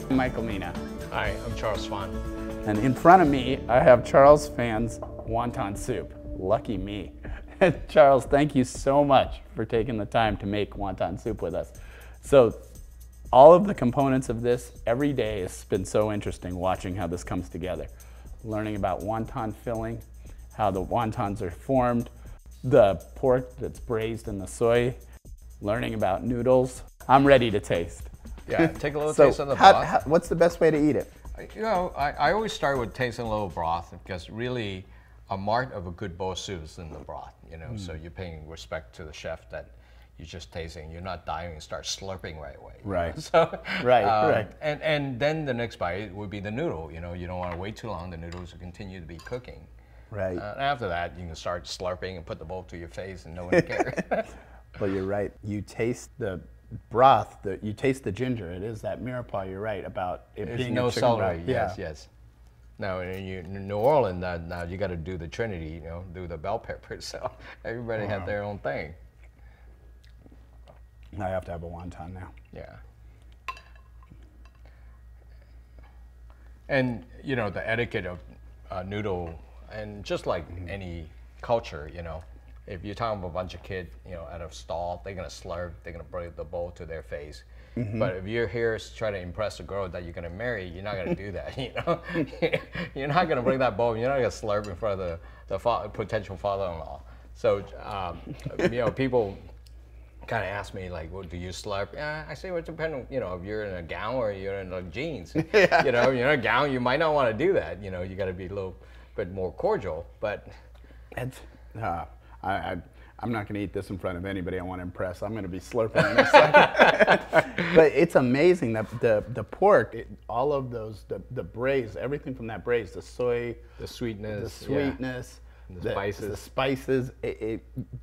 Michael Mina. Hi, I'm Charles Phan. And in front of me, I have Charles Phan's wonton soup. Lucky me. Charles, thank you so much for taking the time to make wonton soup with us. So, all of the components of this every day has been so interesting watching how this comes together. Learning about wonton filling, how the wontons are formed, the pork that's braised in the soy, learning about noodles. I'm ready to taste. Yeah, take a little taste of the broth. What's the best way to eat it? You know, I always start with tasting a little broth because really a mark of a good bowl of soup is in the broth, you know, so you're paying respect to the chef that you're just tasting. You're not diving and start slurping right away. Right. So, right. And then the next bite would be the noodle. You know, you don't want to wait too long. The noodles will continue to be cooking. Right. After that, you can start slurping and put the bowl to your face and no one cares. Well, you're right. You taste the broth, you taste the ginger. It is that mirepoix. You're right about it There's being no a chicken celery. broth. Yes, Yeah. yes. Now in New Orleans, now you got to do the Trinity. You know, do the bell peppers. So everybody have their own thing. I have to have a wonton now. Yeah. And you know the etiquette of noodle, and just like any culture, you know, if you're talking about a bunch of kids, you know, at a stall, they're gonna slurp, they're gonna bring the bowl to their face. But if you're here to try to impress a girl that you're gonna marry, you're not gonna do that. You know, you're not gonna bring that bowl. You're not gonna slurp in front of the potential father-in-law. So, you know, people kind of ask me like, "Well, do you slurp?" Yeah, I say, "Well, it depends on, you know, if you're in a gown or you're in like jeans. Yeah. You know, you're in a gown, you might not want to do that. You know, you got to be a little bit more cordial. But It's, I'm not going to eat this in front of anybody I want to impress. I'm going to be slurping in a second. But it's amazing that the pork, all of those, the braise, everything from that braise, the soy, the sweetness, the spices, the spices,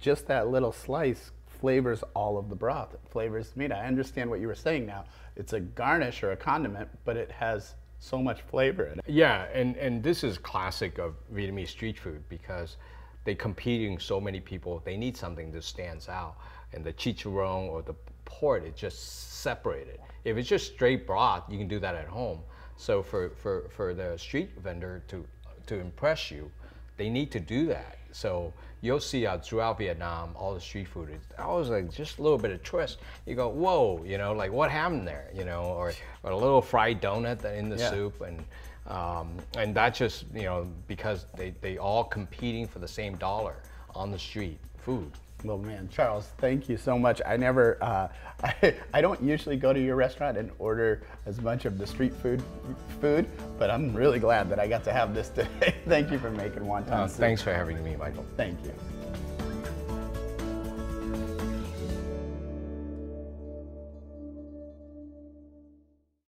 just that little slice flavors all of the broth. It flavors meat. I understand what you were saying now. It's a garnish or a condiment, but it has so much flavor in it. Yeah, and this is classic of Vietnamese street food because they competing so many people. They need something that stands out, and the chicharron or the pork is just separated. If it's just straight broth, you can do that at home. So for the street vendor to impress you, they need to do that. So you'll see throughout Vietnam, all the street food is always like just a little bit of twist. You go, whoa, you know, like what happened there, you know, or a little fried donut in the soup, and that's just, you know, because they all competing for the same dollar on the street food. Well, man, Charles, thank you so much. I never, I don't usually go to your restaurant and order as much of the street food, but I'm really glad that I got to have this today. Thank you for making wonton soup. Thanks for having me, Michael. Thank you.